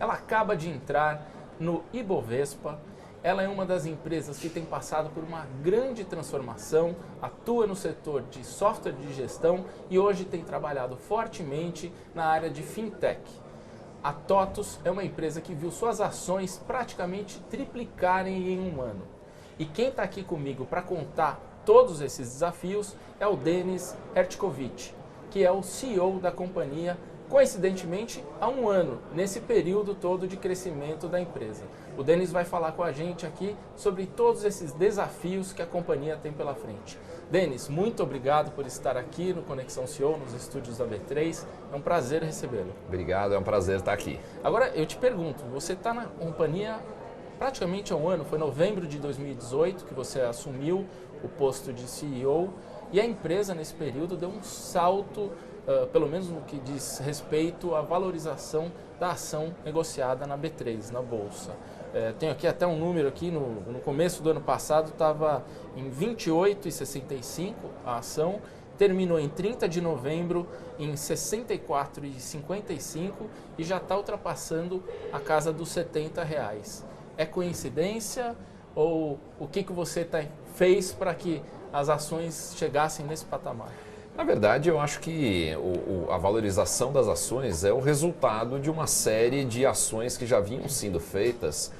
ela acaba de entrar no Ibovespa. Ela é uma das empresas que tem passado por uma grande transformação, atua no setor de software de gestão e hoje tem trabalhado fortemente na área de fintech. A TOTVS é uma empresa que viu suas ações praticamente triplicarem em um ano. E quem está aqui comigo para contar todos esses desafios é o Denis Hertkovich, que é o CEO da companhia, coincidentemente há um ano, nesse período todo de crescimento da empresa. O Denis vai falar com a gente aqui sobre todos esses desafios que a companhia tem pela frente. Denis, muito obrigado por estar aqui no Conexão CEO, nos estúdios da B3. É um prazer recebê-lo. Obrigado, é um prazer estar aqui. Agora, eu te pergunto, você está na companhia praticamente há um ano, foi em novembro de 2018 que você assumiu o posto de CEO e a empresa nesse período deu um salto, pelo menos no que diz respeito à valorização da ação negociada na B3, na Bolsa. Tenho aqui até um número aqui, no começo do ano passado estava em R$ 28,65 a ação, terminou em 30 de novembro em R$ 64,55 e já está ultrapassando a casa dos R$ 70. É coincidência ou o que você fez para que as ações chegassem nesse patamar? Na verdade, eu acho que a valorização das ações é o resultado de uma série de ações que já vinham sendo feitas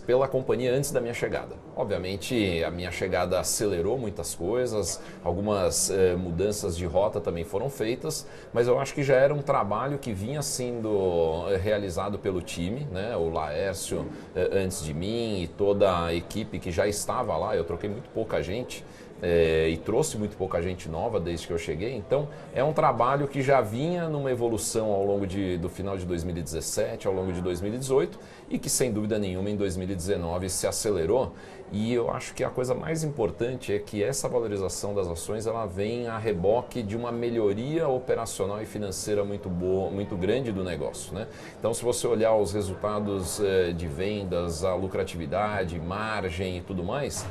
pela companhia antes da minha chegada. Obviamente, a minha chegada acelerou muitas coisas, algumas mudanças de rota também foram feitas, mas eu acho que já era um trabalho que vinha sendo realizado pelo time, né? O Laércio antes de mim e toda a equipe que já estava lá. Eu troquei muito pouca gente. E trouxe muito pouca gente nova desde que eu cheguei, então é um trabalho que já vinha numa evolução ao longo do final de 2017, ao longo de 2018 e que sem dúvida nenhuma em 2019 se acelerou. E eu acho que a coisa mais importante é que essa valorização das ações ela vem a reboque de uma melhoria operacional e financeira muito boa, muito grande do negócio, né? Então, se você olhar os resultados de vendas, a lucratividade, margem e tudo mais,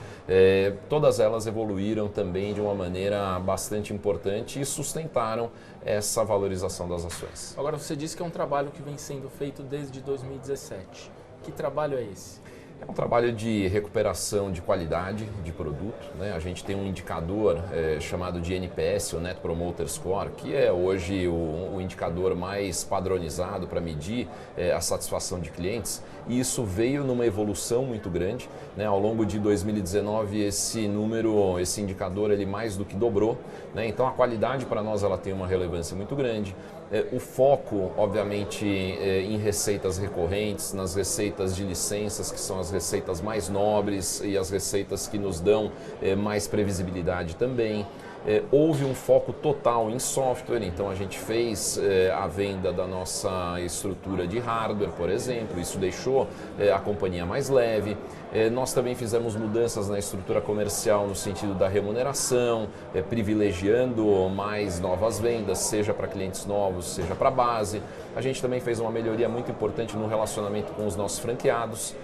todas elas evoluíram também de uma maneira bastante importante e sustentaram essa valorização das ações. Agora, você disse que é um trabalho que vem sendo feito desde 2017. Que trabalho é esse? É um trabalho de recuperação de qualidade de produto, né? A gente tem um indicador chamado de NPS, o Net Promoter Score, que é hoje o indicador mais padronizado para medir a satisfação de clientes. E isso veio numa evolução muito grande, né? Ao longo de 2019 esse indicador ele mais do que dobrou, né? Então a qualidade para nós ela tem uma relevância muito grande. O foco, obviamente, em receitas recorrentes, nas receitas de licenças, que são as receitas mais nobres e as receitas que nos dão mais previsibilidade também. Houve um foco total em software, então a gente fez a venda da nossa estrutura de hardware, por exemplo, isso deixou a companhia mais leve. Nós também fizemos mudanças na estrutura comercial no sentido da remuneração, privilegiando mais novas vendas, seja para clientes novos, seja para a base. A gente também fez uma melhoria muito importante no relacionamento com os nossos franqueados.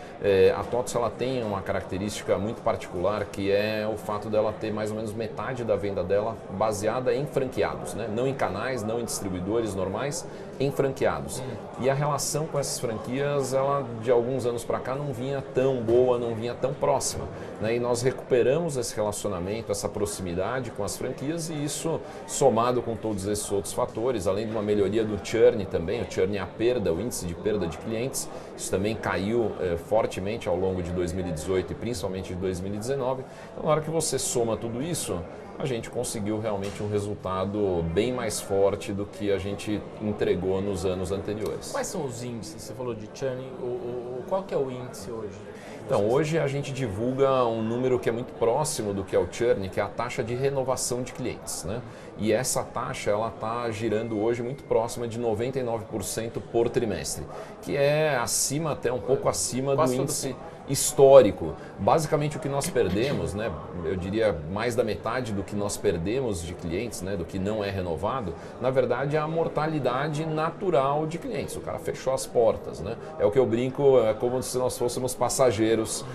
A TOTVS ela tem uma característica muito particular, que é o fato dela ter mais ou menos metade da venda dela baseada em franqueados, né? Não em canais, não em distribuidores normais, em franqueados. E a relação com essas franquias, ela de alguns anos para cá não vinha tão boa, não vinha tão próxima, né? E nós recuperamos esse relacionamento, essa proximidade com as franquias e isso somado com todos esses outros fatores, além de uma melhoria do churn também, o churn é a perda, o índice de perda de clientes, isso também caiu fortemente ao longo de 2018 e principalmente de 2019. Então, na hora que você soma tudo isso, a gente conseguiu realmente um resultado bem mais forte do que a gente entregou nos anos anteriores. Quais são os índices? Você falou de churn, qual que é o índice hoje? Então, hoje a gente divulga um número que é muito próximo do que é o churn, que é a taxa de renovação de clientes, né? E essa taxa ela está girando hoje muito próxima de 99% por trimestre, que é acima, até um pouco acima do índice histórico. Basicamente o que nós perdemos, né, eu diria mais da metade do que nós perdemos de clientes, né, do que não é renovado, na verdade é a mortalidade natural de clientes. O cara fechou as portas, né? É o que eu brinco, é como se nós fôssemos passageiros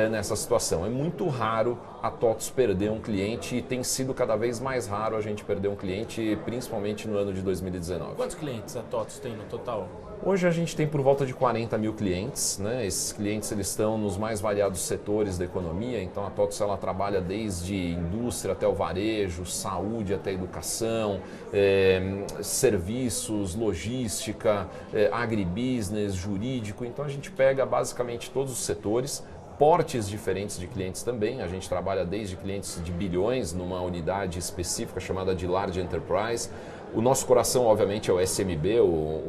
nessa situação. É muito raro a TOTVS perder um cliente e tem sido cada vez mais raro a gente perder um cliente, principalmente no ano de 2019. Quantos clientes a TOTVS tem no total? Hoje a gente tem por volta de 40 mil clientes, né? Esses clientes eles estão nos mais variados setores da economia, então a TOTVS ela trabalha desde indústria até o varejo, saúde até educação, serviços, logística, agribusiness, jurídico, então a gente pega basicamente todos os setores, portes diferentes de clientes também, a gente trabalha desde clientes de bilhões numa unidade específica chamada de Large Enterprise. O nosso coração, obviamente, é o SMB,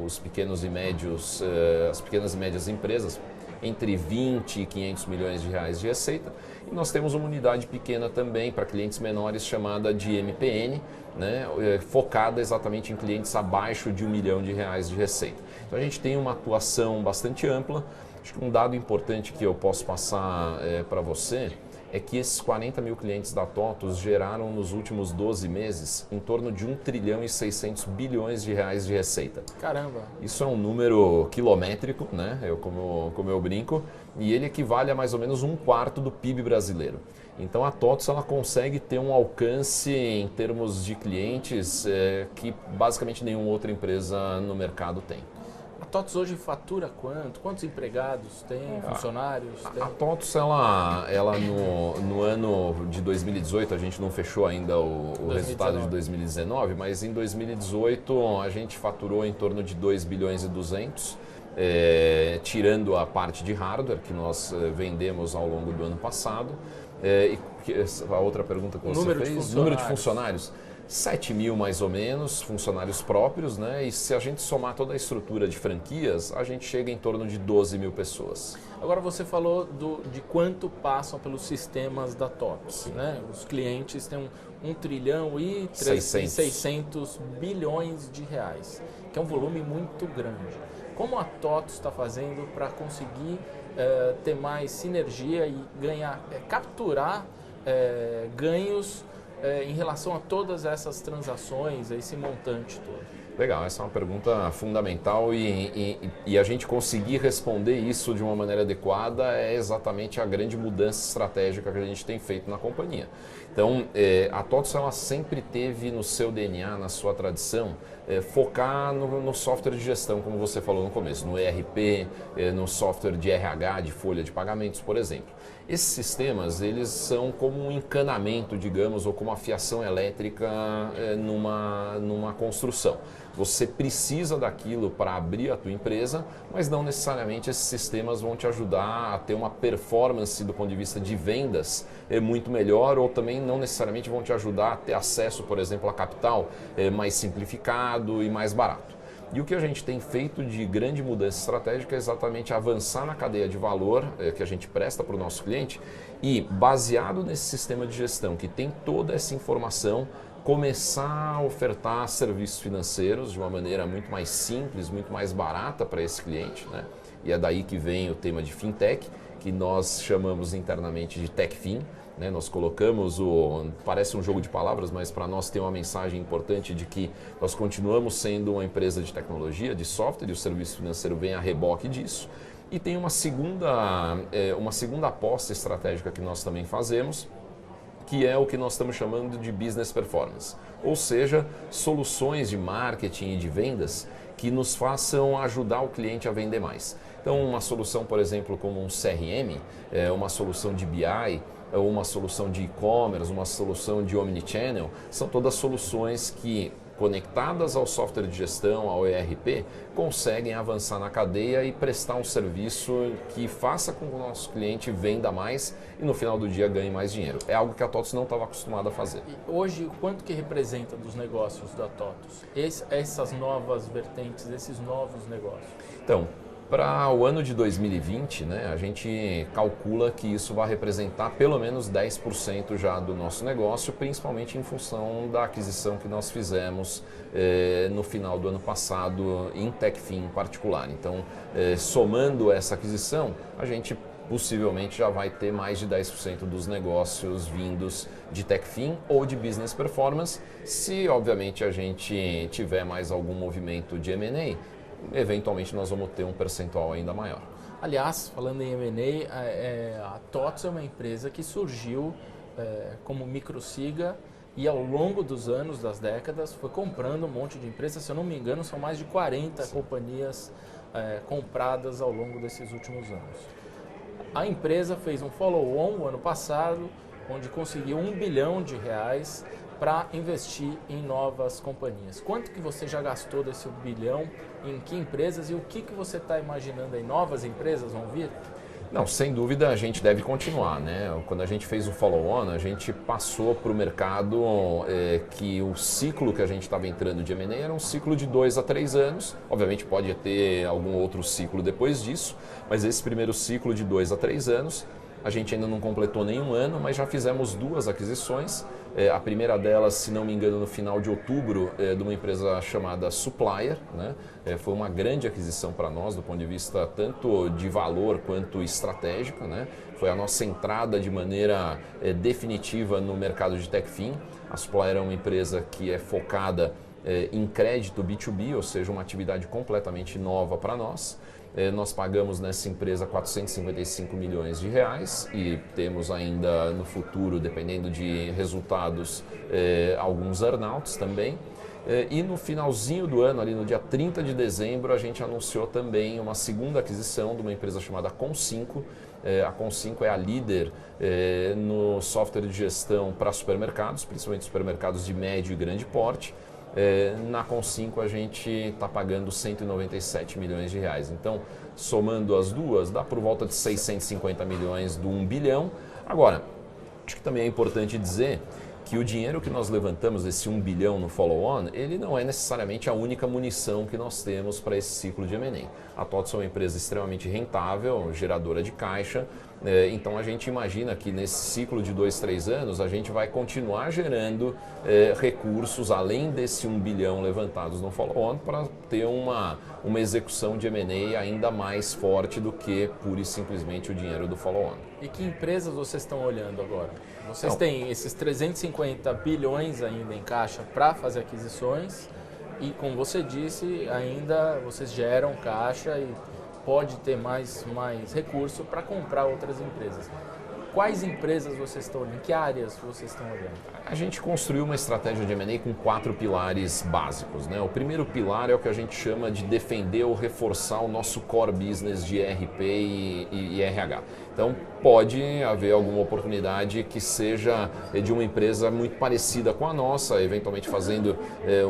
os pequenos e médios, as pequenas e médias empresas, entre 20 e 500 milhões de reais de receita. E nós temos uma unidade pequena também para clientes menores chamada de MPN, né, focada exatamente em clientes abaixo de R$1 milhão de receita. Então a gente tem uma atuação bastante ampla. Acho que um dado importante que eu posso passar para você é que esses 40 mil clientes da TOTVS geraram nos últimos 12 meses em torno de 1 trilhão e 600 bilhões de reais de receita. Caramba! Isso é um número quilométrico, né? Como eu brinco, e ele equivale a mais ou menos 1/4 do PIB brasileiro. Então a TOTVS ela consegue ter um alcance em termos de clientes que basicamente nenhuma outra empresa no mercado tem. A TOTVS hoje fatura quanto? Quantos empregados tem? Funcionários? A TOTVS, ela no ano de 2018, a gente não fechou ainda o resultado de 2019, mas em 2018 a gente faturou em torno de 2 bilhões e 200, tirando a parte de hardware que nós vendemos ao longo do ano passado. E a outra pergunta que você fez, número de funcionários. 7 mil mais ou menos funcionários próprios, né? E se a gente somar toda a estrutura de franquias, a gente chega em torno de 12 mil pessoas. Agora você falou de quanto passam pelos sistemas da TOTVS, né? Os clientes têm 1 trilhão e 600 bilhões de reais, que é um volume muito grande. Como a TOTVS está fazendo para conseguir ter mais sinergia e capturar ganhos em relação a todas essas transações, a esse montante todo? Legal, essa é uma pergunta fundamental e a gente conseguir responder isso de uma maneira adequada é exatamente a grande mudança estratégica que a gente tem feito na companhia. Então, a TOTVS ela sempre teve no seu DNA, na sua tradição, focar no software de gestão, como você falou no começo, no ERP, no software de RH, de folha de pagamentos, por exemplo. Esses sistemas, eles são como um encanamento, digamos, ou como uma fiação elétrica numa construção. Você precisa daquilo para abrir a tua empresa, mas não necessariamente esses sistemas vão te ajudar a ter uma performance do ponto de vista de vendas muito melhor, ou também não necessariamente vão te ajudar a ter acesso, por exemplo, a capital mais simplificado e mais barato. E o que a gente tem feito de grande mudança estratégica é exatamente avançar na cadeia de valor que a gente presta para o nosso cliente e, baseado nesse sistema de gestão que tem toda essa informação, começar a ofertar serviços financeiros de uma maneira muito mais simples, muito mais barata para esse cliente, né? E é daí que vem o tema de fintech, que nós chamamos internamente de TechFin. Nós colocamos parece um jogo de palavras, mas para nós tem uma mensagem importante de que nós continuamos sendo uma empresa de tecnologia, de software, e o serviço financeiro vem a reboque disso. E tem uma segunda aposta estratégica que nós também fazemos, que é o que nós estamos chamando de business performance, ou seja, soluções de marketing e de vendas que nos façam ajudar o cliente a vender mais. Então, uma solução, por exemplo, como um CRM, uma solução de BI, uma solução de e-commerce, uma solução de omnichannel, são todas soluções que, conectadas ao software de gestão, ao ERP, conseguem avançar na cadeia e prestar um serviço que faça com que o nosso cliente venda mais e no final do dia ganhe mais dinheiro. É algo que a TOTVS não estava acostumada a fazer. E hoje, quanto que representa dos negócios da TOTVS? Essas novas vertentes, esses novos negócios? Então, para o ano de 2020, a gente calcula que isso vai representar pelo menos 10% já do nosso negócio, principalmente em função da aquisição que nós fizemos no final do ano passado, em TechFin em particular. Então, somando essa aquisição, a gente possivelmente já vai ter mais de 10% dos negócios vindos de TechFin ou de Business Performance, se obviamente a gente tiver mais algum movimento de M&A, eventualmente nós vamos ter um percentual ainda maior. Aliás, falando em M&A, a TOTVS é uma empresa que surgiu como microsiga e ao longo dos anos, das décadas, foi comprando um monte de empresas. Se eu não me engano, são mais de 40 companhias compradas ao longo desses últimos anos. A empresa fez um follow-on o ano passado, onde conseguiu R$ 1 bilhão para investir em novas companhias. Quanto que você já gastou desse 1 bilhão, em que empresas e o que você está imaginando aí? Novas empresas vão vir? Não, sem dúvida a gente deve continuar, né? Quando a gente fez o follow-on, a gente passou para o mercado que o ciclo que a gente estava entrando de M&A era um ciclo de 2 a 3 anos. Obviamente pode ter algum outro ciclo depois disso, mas esse primeiro ciclo de 2 a 3 anos, a gente ainda não completou nenhum ano, mas já fizemos 2 aquisições. A primeira delas, se não me engano, no final de outubro, de uma empresa chamada Supplier, né? Foi uma grande aquisição para nós, do ponto de vista tanto de valor quanto estratégico, né? Foi a nossa entrada de maneira definitiva no mercado de TechFin. A Supplier é uma empresa que é focada em crédito B2B, ou seja, uma atividade completamente nova para nós. Nós pagamos nessa empresa 455 milhões de reais e temos ainda no futuro, dependendo de resultados, alguns earnouts também. E no finalzinho do ano, ali no dia 30 de dezembro, a gente anunciou também uma segunda aquisição de uma empresa chamada Com5. A Com5 é a líder no software de gestão para supermercados, principalmente supermercados de médio e grande porte. Na Com5 a gente está pagando 197 milhões de reais. Então, somando as duas, dá por volta de 650 milhões do 1 bilhão. Agora, acho que também é importante dizer que o dinheiro que nós levantamos, esse 1 bilhão no follow-on, ele não é necessariamente a única munição que nós temos para esse ciclo de M&A. A TOTVS é uma empresa extremamente rentável, geradora de caixa, então a gente imagina que nesse ciclo de 2, 3 anos a gente vai continuar gerando recursos além desse 1 bilhão levantados no follow-on para ter uma execução de M&A ainda mais forte do que pura e simplesmente o dinheiro do follow-on. E que empresas vocês estão olhando agora? Vocês têm esses 350 bilhões ainda em caixa para fazer aquisições e, como você disse, ainda vocês geram caixa e pode ter mais recurso para comprar outras empresas. Quais empresas vocês estão olhando? Em que áreas vocês estão olhando? A gente construiu uma estratégia de M&A com 4 pilares básicos, né? O primeiro pilar é o que a gente chama de defender ou reforçar o nosso core business de ERP e RH. Então, pode haver alguma oportunidade que seja de uma empresa muito parecida com a nossa, eventualmente fazendo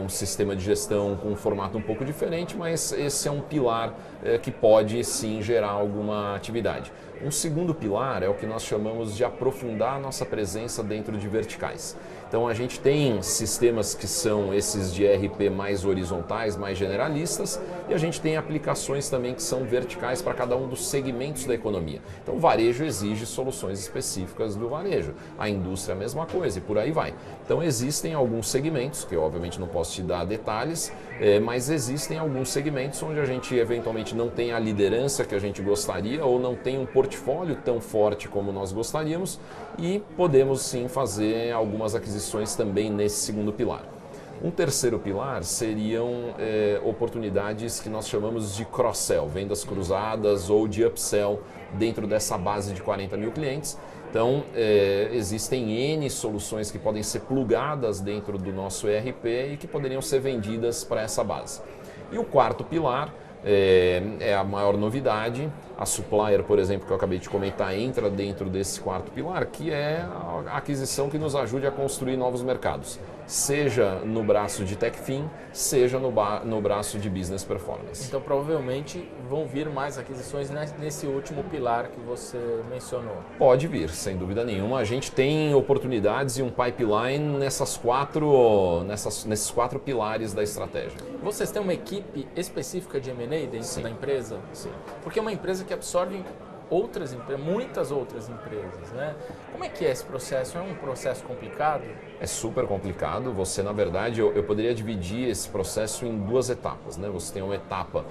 um sistema de gestão com um formato um pouco diferente, mas esse é um pilar que pode sim gerar alguma atividade. Um segundo pilar é o que nós chamamos de aprofundar a nossa presença dentro de verticais. Então a gente tem sistemas que são esses de ERP mais horizontais, mais generalistas, e a gente tem aplicações também que são verticais para cada um dos segmentos da economia. Então o varejo exige soluções específicas do varejo, a indústria a mesma coisa e por aí vai. Então existem alguns segmentos, que eu obviamente não posso te dar detalhes, mas existem alguns segmentos onde a gente eventualmente não tem a liderança que a gente gostaria ou não tem um portfólio tão forte como nós gostaríamos e podemos sim fazer algumas aquisições também nesse segundo pilar. Um terceiro pilar seriam oportunidades que nós chamamos de cross-sell, vendas cruzadas ou de upsell dentro dessa base de 40 mil clientes. Então, existem N soluções que podem ser plugadas dentro do nosso ERP e que poderiam ser vendidas para essa base. E o quarto pilar é a maior novidade. A Supplier, por exemplo, que eu acabei de comentar, entra dentro desse quarto pilar, que é a aquisição que nos ajude a construir novos mercados, seja no braço de TechFin, seja no braço de Business Performance. Então, provavelmente, vão vir mais aquisições nesse último pilar que você mencionou. Pode vir, sem dúvida nenhuma. A gente tem oportunidades e um pipeline nesses quatro pilares da estratégia. Vocês têm uma equipe específica de M&A dentro da empresa? Sim. Porque é uma empresa que absorve outras empresas, muitas outras empresas, né? Como é que é esse processo? É um processo complicado? É super complicado. Você, na verdade, eu poderia dividir esse processo em 2 etapas, né? Você tem uma etapa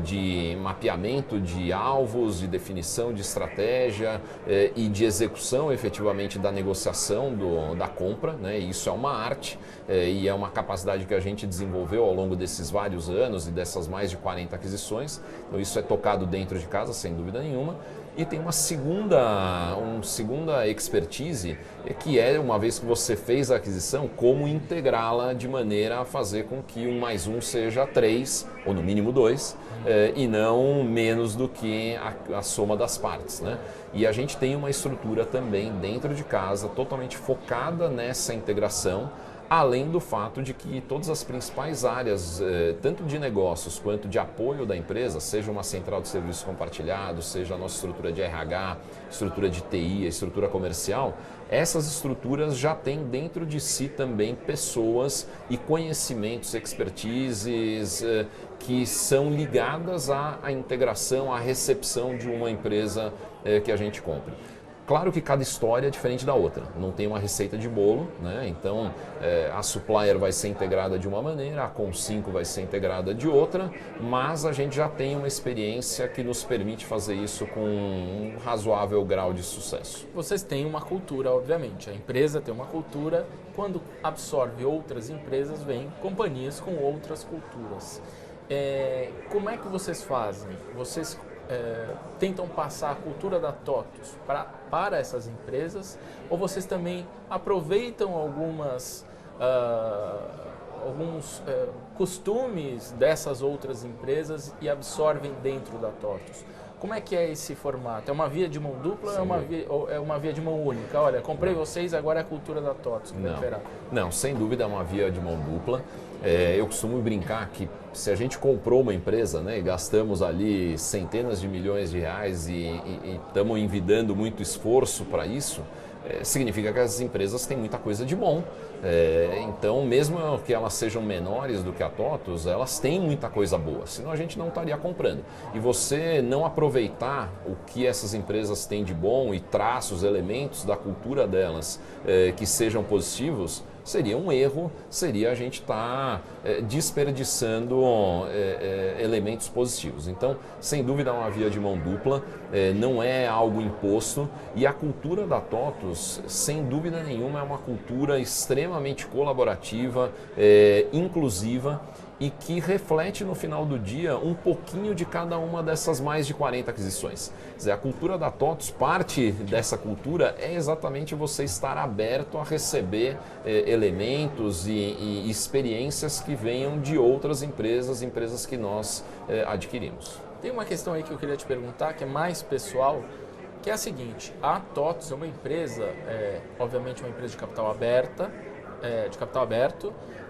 de mapeamento de alvos, de definição de estratégia e de execução efetivamente da negociação da compra, né? Isso é uma arte e é uma capacidade que a gente desenvolveu ao longo desses vários anos e dessas mais de 40 aquisições. Então, isso é tocado dentro de casa, sem dúvida nenhuma. E tem uma segunda expertise, que é, uma vez que você fez a aquisição, como integrá-la de maneira a fazer com que 1 mais 1 seja 3, ou no mínimo 2, e não menos do que a soma das partes, né? E a gente tem uma estrutura também dentro de casa totalmente focada nessa integração, além do fato de que todas as principais áreas, tanto de negócios quanto de apoio da empresa, seja uma central de serviços compartilhados, seja a nossa estrutura de RH, estrutura de TI, a estrutura comercial, essas estruturas já têm dentro de si também pessoas e conhecimentos, expertises que são ligadas à integração, à recepção de uma empresa que a gente compra. Claro que cada história é diferente da outra, não tem uma receita de bolo, né? Então a Supplier vai ser integrada de uma maneira, a Com5 vai ser integrada de outra, mas a gente já tem uma experiência que nos permite fazer isso com um razoável grau de sucesso. Vocês têm uma cultura, obviamente, a empresa tem uma cultura, quando absorve outras empresas, vem companhias com outras culturas. Como é que vocês fazem? Vocês tentam passar a cultura da TOTVS para essas empresas, ou vocês também aproveitam alguns costumes dessas outras empresas e absorvem dentro da TOTVS? Como é que é esse formato? É uma via de mão dupla ou é uma via de mão única? Olha, comprei vocês, agora é a cultura da TOTVS. Não, sem dúvida é uma via de mão dupla. Eu costumo brincar que se a gente comprou uma empresa, né, e gastamos ali centenas de milhões de reais e estamos envidando muito esforço para isso, significa que as empresas têm muita coisa de bom. Então, mesmo que elas sejam menores do que a TOTVS, elas têm muita coisa boa, senão a gente não estaria comprando. E você não aproveitar o que essas empresas têm de bom e traços, elementos da cultura delas que sejam positivos, seria um erro, seria a gente estar desperdiçando elementos positivos. Então, sem dúvida é uma via de mão dupla, não é algo imposto, e a cultura da TOTVS, sem dúvida nenhuma, é uma cultura extremamente colaborativa, inclusiva, e que reflete no final do dia um pouquinho de cada uma dessas mais de 40 aquisições. Quer dizer, a cultura da TOTVS, parte dessa cultura é exatamente você estar aberto a receber elementos e experiências que venham de outras empresas que nós adquirimos. Tem uma questão aí que eu queria te perguntar, que é mais pessoal, que é a seguinte: a TOTVS é uma empresa, obviamente uma empresa de capital aberto,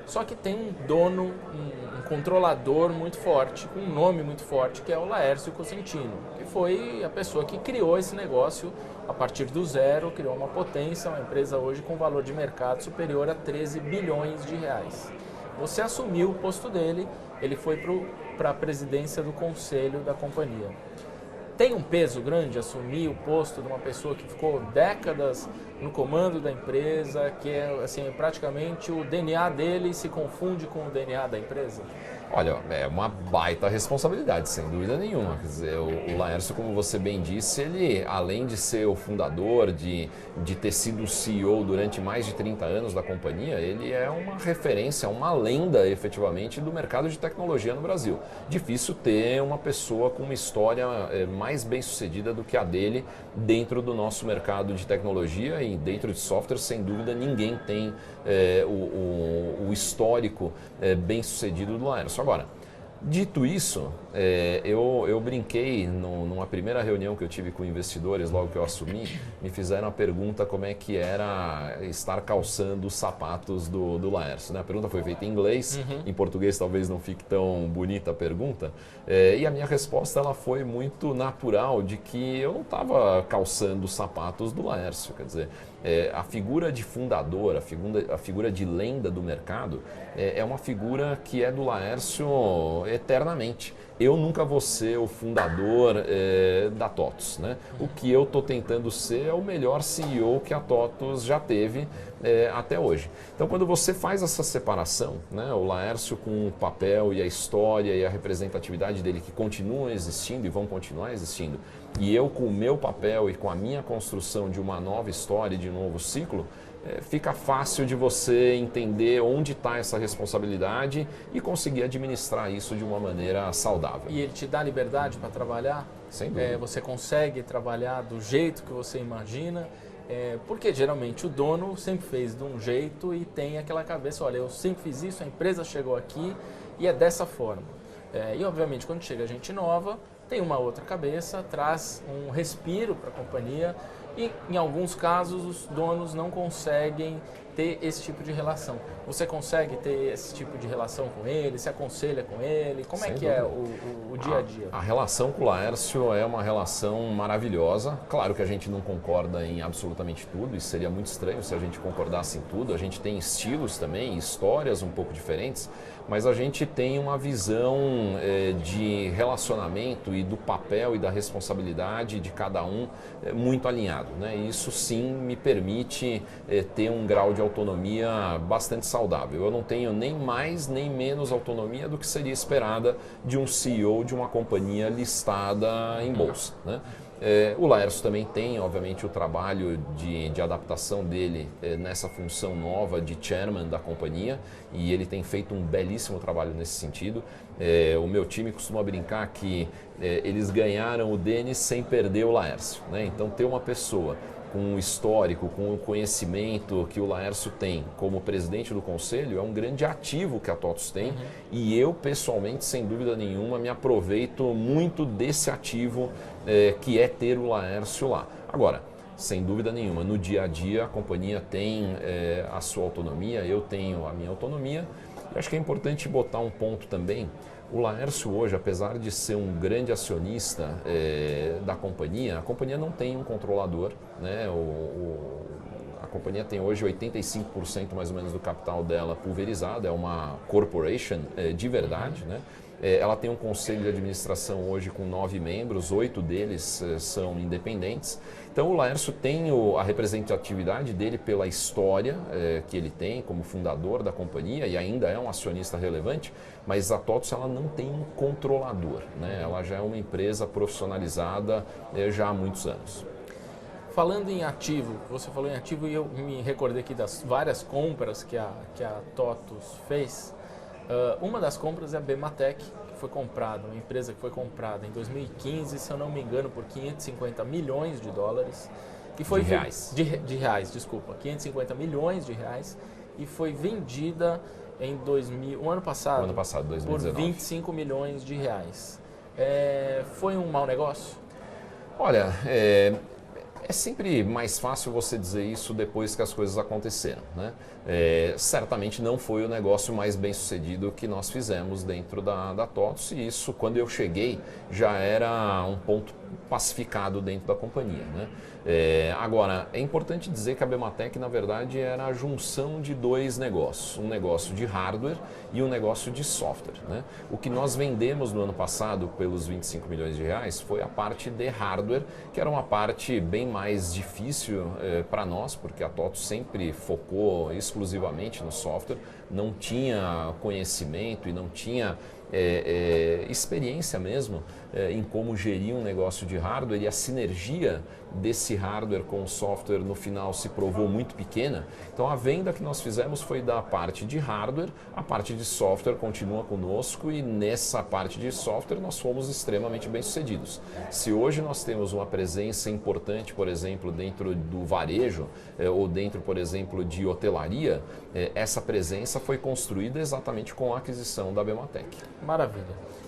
só que tem um dono, um controlador muito forte, com um nome muito forte, que é o Laércio Cosentino, que foi a pessoa que criou esse negócio a partir do zero, criou uma potência, uma empresa hoje com valor de mercado superior a 13 bilhões de reais. Você assumiu o posto dele, ele foi para a presidência do conselho da companhia. Tem um peso grande assumir o posto de uma pessoa que ficou décadas no comando da empresa, que é assim, praticamente o DNA dele se confunde com o DNA da empresa? Olha, é uma baita responsabilidade, sem dúvida nenhuma. Quer dizer, o Laércio, como você bem disse, ele, além de ser o fundador, de ter sido o CEO durante mais de 30 anos da companhia, ele é uma referência, uma lenda, efetivamente, do mercado de tecnologia no Brasil. Difícil ter uma pessoa com uma história mais bem-sucedida do que a dele dentro do nosso mercado de tecnologia, e dentro de software, sem dúvida, ninguém tem o histórico bem-sucedido do Laércio. Agora, dito isso, eu brinquei numa primeira reunião que eu tive com investidores, logo que eu assumi, me fizeram a pergunta como é que era estar calçando os sapatos do Laércio, né? A pergunta foi feita em inglês, em português talvez não fique tão bonita a pergunta, e a minha resposta ela foi muito natural, de que eu não estava calçando os sapatos do Laércio. Quer dizer, a figura de fundador, a figura de lenda do mercado, é uma figura que é do Laércio eternamente. Eu nunca vou ser o fundador da TOTVS, né? O que eu estou tentando ser é o melhor CEO que a TOTVS já teve até hoje. Então, quando você faz essa separação, né, o Laércio com o papel e a história e a representatividade dele que continuam existindo e vão continuar existindo, e eu com o meu papel e com a minha construção de uma nova história e de um novo ciclo, fica fácil de você entender onde está essa responsabilidade e conseguir administrar isso de uma maneira saudável. E ele te dá liberdade para trabalhar? Sem dúvida. Você consegue trabalhar do jeito que você imagina? Porque geralmente o dono sempre fez de um jeito e tem aquela cabeça, olha, eu sempre fiz isso, a empresa chegou aqui e é dessa forma. E obviamente quando chega gente nova, tem uma outra cabeça, traz um respiro para a companhia e em alguns casos os donos não conseguem ter esse tipo de relação. Você consegue ter esse tipo de relação com ele, se aconselha com ele? Como é que é o dia a dia? A relação com o Laércio é uma relação maravilhosa. Claro que a gente não concorda em absolutamente tudo, isso seria muito estranho se a gente concordasse em tudo. A gente tem estilos também, histórias um pouco diferentes, mas a gente tem uma visão de relacionamento e do papel e da responsabilidade de cada um muito alinhado, né? Isso sim me permite ter um grau de autonomia bastante saudável. Eu não tenho nem mais nem menos autonomia do que seria esperada de um CEO de uma companhia listada em bolsa, né? O Laércio também tem, obviamente, o trabalho de adaptação dele nessa função nova de chairman da companhia e ele tem feito um belíssimo trabalho nesse sentido. O meu time costuma brincar que eles ganharam o Denis sem perder o Laércio, né? Então, ter uma pessoa com o histórico, com o conhecimento que o Laércio tem como presidente do conselho, é um grande ativo que a TOTVS tem e eu, pessoalmente, sem dúvida nenhuma, me aproveito muito desse ativo que é ter o Laércio lá. Agora, sem dúvida nenhuma, no dia a dia a companhia tem a sua autonomia, eu tenho a minha autonomia. E acho que é importante botar um ponto também. O Laércio hoje, apesar de ser um grande acionista da companhia, a companhia não tem um controlador, né? A companhia tem hoje 85% mais ou menos do capital dela pulverizado, é uma corporation de verdade, né? Ela tem um conselho de administração hoje com 9 membros, 8 deles são independentes. Então o Laércio tem a representatividade dele pela história que ele tem como fundador da companhia e ainda é um acionista relevante, mas a TOTVS ela não tem um controlador, né? Ela já é uma empresa profissionalizada já há muitos anos. Falando em ativo, você falou em ativo e eu me recordei aqui das várias compras que a TOTVS fez. Uma das compras é a Bematec, que foi comprada, uma empresa que foi comprada em 2015, se eu não me engano, por 550 milhões de dólares. E foi de reais. De reais, desculpa. 550 milhões de reais e foi vendida em o ano passado, 2019. por 25 milhões de reais. Foi um mau negócio? Olha, é sempre mais fácil você dizer isso depois que as coisas aconteceram, né? Certamente não foi o negócio mais bem sucedido que nós fizemos dentro da TOTVS e isso, quando eu cheguei, já era um ponto pacificado dentro da companhia, né? Agora, é importante dizer que a Bematec, na verdade, era a junção de dois negócios, um negócio de hardware e um negócio de software, né? O que nós vendemos no ano passado pelos 25 milhões de reais foi a parte de hardware, que era uma parte bem mais difícil para nós, porque a TOTVS sempre focou exclusivamente no software, não tinha conhecimento e não tinha experiência mesmo em como gerir um negócio de hardware e a sinergia desse hardware com o software no final se provou muito pequena. Então a venda que nós fizemos foi da parte de hardware, a parte de software continua conosco e nessa parte de software nós fomos extremamente bem sucedidos. Se hoje nós temos uma presença importante, por exemplo, dentro do varejo ou dentro, por exemplo, de hotelaria, essa presença foi construída exatamente com a aquisição da Bematec. Maravilha.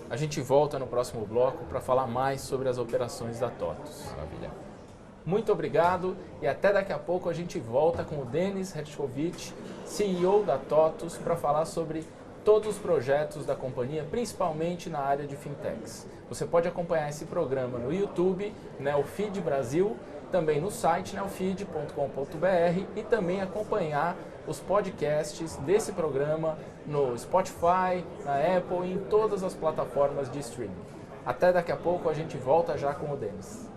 A gente volta no próximo bloco para falar mais sobre as operações da TOTVS. Maravilha. Muito obrigado e até daqui a pouco a gente volta com o Denis Hershkovich, CEO da TOTVS, para falar sobre todos os projetos da companhia, principalmente na área de fintechs. Você pode acompanhar esse programa no YouTube, Neofeed Brasil, também no site neofeed.com.br e também acompanhar os podcasts desse programa no Spotify, na Apple e em todas as plataformas de streaming. Até daqui a pouco, a gente volta já com o Denis.